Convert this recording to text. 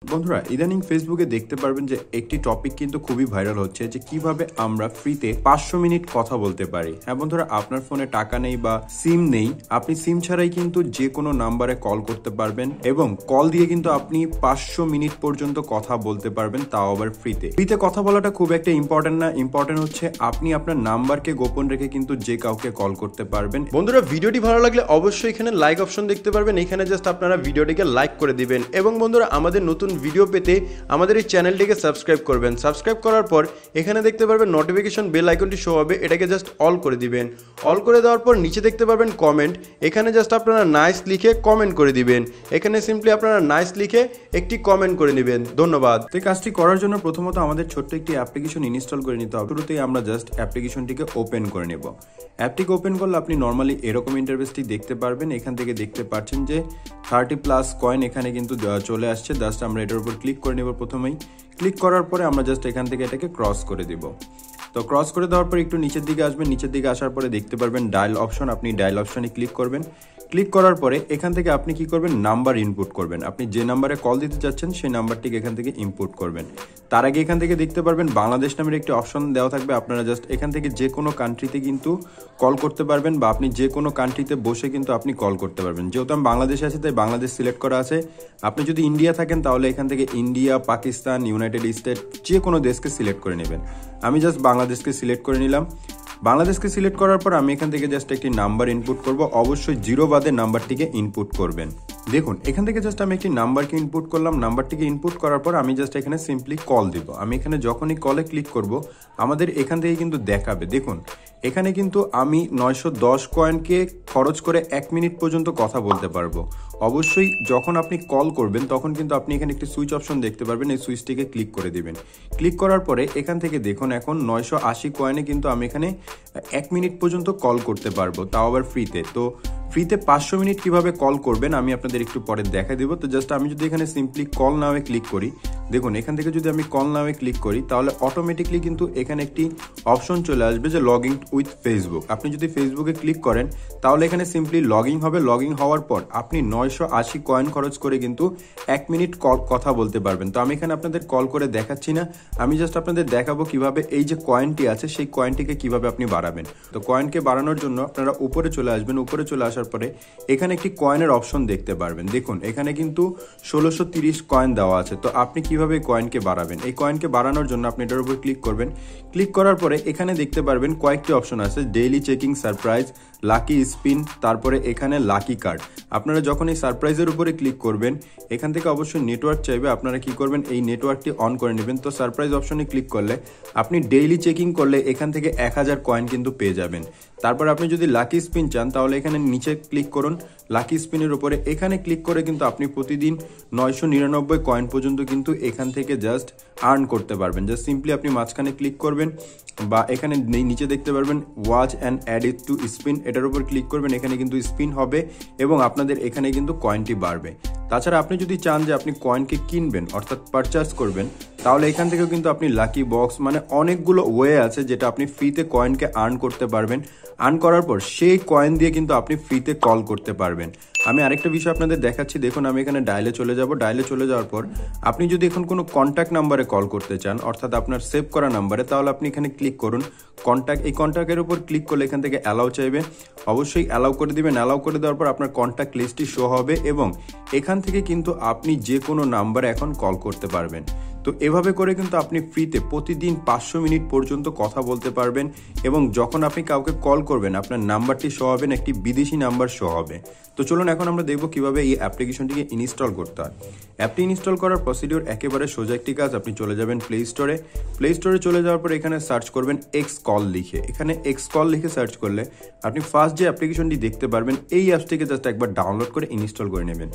বন্ধুরা ইদানিং ফেসবুকে দেখতে পারবেন যে একটি টপিক কিন্তু খুবই ভাইরাল হচ্ছে যে কিভাবে আমরা ফ্রিতে 500 মিনিট কথা বলতে পারি। হ্যাঁ বন্ধুরা, আপনার ফোনে টাকা নেই বা সিম নেই, আপনি সিম ছাড়াই কিন্তু যে কোনো নাম্বারে কল করতে পারবেন এবং কল দিয়ে কিন্তু আপনি 500 মিনিট পর্যন্ত কথা বলতে পারবেন, তাও আবার ফ্রিতে। ফ্রিতে কথা বলাটা খুব একটা ইম্পর্টেন্ট না, ইম্পর্টেন্ট হচ্ছে আপনি আপনার নাম্বারকে গোপন রেখে কিন্তু যে কাউকে কল করতে পারবেন। বন্ধুরা ভিডিওটি ভালো লাগলে অবশ্যই এখানে লাইক অপশন দেখতে পারবেন, এখানে জাস্ট আপনারা ভিডিওটিকে লাইক করে দিবেন এবং বন্ধুরা আমাদের নতুন ভিডিও পেতে আমাদের এই চ্যানেলটিকে সাবস্ক্রাইব করবেন। সাবস্ক্রাইব করার পর এখানে দেখতে পারবেন নোটিফিকেশন বেল আইকনটি শো হবে, এটাকে জাস্ট অল করে দিবেন। অল করে দেওয়ার পর নিচে দেখতে পারবেন কমেন্ট, এখানে জাস্ট আপনারা নাইস লিখে কমেন্ট করে দিবেন। এখানে সিম্পলি আপনারা নাইস লিখে একটি কমেন্ট করে নেবেন। ধন্যবাদ। তো কাজটি করার জন্য প্রথমত আমাদের ছোট্ট একটি অ্যাপ্লিকেশন ইনস্টল করে নিতে হবে। শুরুতেই আমরা জাস্ট অ্যাপ্লিকেশনটিকে ওপেন করে নেব। অ্যাপটিকে ওপেন করলে আপনি নর্মালি এরকম ইন্টারফেসটি দেখতে পারবেন। এখান থেকে দেখতে পাচ্ছেন যে 30+ কয়েন এখানে কিন্তু চলে আসছে। জাস্ট আমরা এটার উপর ক্লিক করে নেব। প্রথমেই ক্লিক করার পরে আমরা জাস্ট এখান থেকে এটাকে ক্রস করে দিব। তো ক্রস করে দেওয়ার পর একটু নিচের দিকে আসবেন। নিচের দিকে আসার পরে দেখতে পারবেন ডায়াল অপশন, আপনি ডায়াল অপশনে ক্লিক করবেন। ক্লিক করার পরে এখান থেকে আপনি কি করবেন, নাম্বার ইনপুট করবেন। আপনি যে নাম্বারে কল দিতে যাচ্ছেন সেই নাম্বারটিকে এখান থেকে ইনপুট করবেন। তার আগে এখান থেকে দেখতে পারবেন বাংলাদেশ নামের একটি অপশন দেওয়া থাকবে। আপনারা জাস্ট এখান থেকে যে কোনো কান্ট্রিতে কিন্তু কল করতে পারবেন বা আপনি যে কোনো কান্ট্রিতে বসে কিন্তু আপনি কল করতে পারবেন। যেহেতু আমি বাংলাদেশে আছি তাই বাংলাদেশ সিলেক্ট করা আছে। আপনি যদি ইন্ডিয়া থাকেন তাহলে এখান থেকে ইন্ডিয়া, পাকিস্তান, ইউনাইটেড স্টেট যে কোনো দেশকে সিলেক্ট করে নেবেন। আমি জাস্ট বাংলাদেশকে সিলেক্ট করে নিলাম। বাংলাদেশকে সিলেক্ট করার পর আমি এখান থেকে জাস্ট একটি নাম্বার ইনপুট করব। অবশ্যই 0 বাদে নাম্বারটিকে ইনপুট করবেন। দেখুন এখান থেকে জাস্ট আমি একটি নাম্বারকে ইনপুট করলাম। নাম্বারটিকে ইনপুট করার পর আমি জাস্ট এখানে সিম্পলি কল দিব। আমি এখানে যখনই কলে ক্লিক করব আমাদের এখান থেকে কিন্তু দেখাবে। দেখুন এখানে কিন্তু আমি 910 কয়েনকে খরচ করে 1 মিনিট পর্যন্ত কথা বলতে পারবো। অবশ্যই যখন আপনি কল করবেন তখন কিন্তু আপনি এখানে একটি সুইচ অপশন দেখতে পারবেন, এই সুইচটিকে ক্লিক করে দিবেন। ক্লিক করার পরে এখান থেকে দেখুন এখন 980 কয়েনে কিন্তু আমি এখানে 1 মিনিট পর্যন্ত কল করতে পারবো, তাও আবার ফ্রিতে। তো ফ্রিতে 500 মিনিট কিভাবে কল করবেন আমি আপনাদের একটু পরে দেখা দেবো। তো জাস্ট আমি যদি এখানে সিম্পলি কল নাওয়ে ক্লিক করি, দেখুন এখান থেকে যদি আমি কল নাওয়ে ক্লিক করি তাহলে অটোমেটিকলি কিন্তু এখানে একটি অপশন চলে আসবে যে লগ ইন উইথ ফেসবুক। আপনি যদি ফেসবুকে ক্লিক করেন তাহলে এখানে সিম্পলি লগ ইন হবে। লগ ইন হওয়ার পর আপনি 980 কয়েন খরচ করে কিন্তু 1 মিনিট কল কথা বলতে পারবেন। তো আমি এখানে আপনাদের কল করে দেখাচ্ছি না, আমি জাস্ট আপনাদের দেখাবো কিভাবে এই যে কয়েনটি আছে সেই কয়েনটিকে কিভাবে আপনি বাড়াবেন। তো কয়েনকে বাড়ানোর জন্য আপনারা উপরে চলে আসবেন। উপরে চলে আসার পরে এখানে একটি কয়েনের অপশন দেখতে পারবেন। দেখুন এখানে কিন্তু 1630 কয়েন দেওয়া আছে। তো আপনি কিভাবে কয়েনকে বাড়াবেন, এই কয়েনকে বাড়ানোর জন্য আপনি এটার উপর ক্লিক করবেন। ক্লিক করার পরে এখানে দেখতে পারবেন কয়েকটি অপশন আছে, daily checking, surprise, lucky spin, তারপরে এখানে লাকি কার্ড। আপনারা যখন এই সারপ্রাইজের উপরে ক্লিক করবেন এখান থেকে অবশ্যই নেটওয়ার্ক চাইবে, আপনারা কি করবেন এই নেটওয়ার্কটি অন করে নেবেন। তো সারপ্রাইজ অপশনে ক্লিক করলে আপনি ডেইলি চেকিং করলে এখান থেকে 1000 কয়েন কিন্তু পেয়ে যাবেন। তারপর আপনি যদি লাকি স্পিন চান তাহলে এখানে নিচে ক্লিক করুন, লাকি স্পিনের উপরে এখানে ক্লিক করে কিন্তু আপনি প্রতিদিন 999 কয়েন পর্যন্ত কিন্তু এখান থেকে জাস্ট আর্ন করতে পারবেন। জাস্ট সিম্পলি আপনি মাঝখানে ক্লিক করবেন বা এখানে নিচে দেখতে পারবেন watch and add it to spin, এটার উপর ক্লিক করবেন। এখানে কিন্তু স্পিন হবে এবং আপনাদের এখানে কিন্তু কয়েনটি বাড়বে। তাছাড়া আপনি যদি চান যে আপনি কয়েনকে কিনবেন অর্থাৎ পারচেস করবেন তাহলে এখান থেকেও কিন্তু আপনি লাকি বক্স মানে অনেকগুলো ওয়ে আছে যেটা আপনি ফ্রিতে কয়েনকে আর্ন করতে পারবেন। আর্ন করার পর সেই কয়েন দিয়ে কিন্তু আপনি ফ্রিতে কল করতে পারবেন। আমি আরেকটা বিষয় আপনাদের দেখাচ্ছি। দেখুন আমি এখানে ডায়ালে চলে যাব। ডায়ালে চলে যাওয়ার পর আপনি যদি এখন কোনো কন্ট্যাক্ট নাম্বারে কল করতে চান অর্থাৎ আপনার সেভ করা নাম্বারে, তাহলে আপনি এখানে ক্লিক করুন কন্ট্যাক্ট। এই কন্ট্যাক্টের উপর ক্লিক করলে এখান থেকে অ্যালাউ চাইবে, অবশ্যই অ্যালাউ করে দিবেন। অ্যালাউ করে দেওয়ার পর আপনার কন্ট্যাক্ট লিস্টটি শো হবে এবং এখান থেকে কিন্তু আপনি যে কোনো নাম্বারে এখন কল করতে পারবেন। তো এভাবে করে কিন্তু আপনি ফ্রিতে প্রতিদিন 500 মিনিট পর্যন্ত কথা বলতে পারবেন এবং যখন আপনি কাউকে কল করবেন আপনার নাম্বারটি শো হবে, একটি বিদেশি নাম্বার শো হবে। তো চলুন এখন আমরা দেখব কিভাবে এই অ্যাপ্লিকেশনটিকে ইনস্টল করতে হয়। অ্যাপটি ইনস্টল করার প্রসিডিওর একেবারে সোজা একটি কাজ। আপনি চলে যাবেন প্লে স্টোরে। প্লে স্টোরে চলে যাওয়ার পর এখানে সার্চ করবেন এক্স কল লিখে। এখানে এক্স কল লিখে সার্চ করলে আপনি ফার্স্ট যে অ্যাপ্লিকেশনটি দেখতে পারবেন এই অ্যাপসটিকে জাস্ট একবার ডাউনলোড করে ইনস্টল করে নেবেন।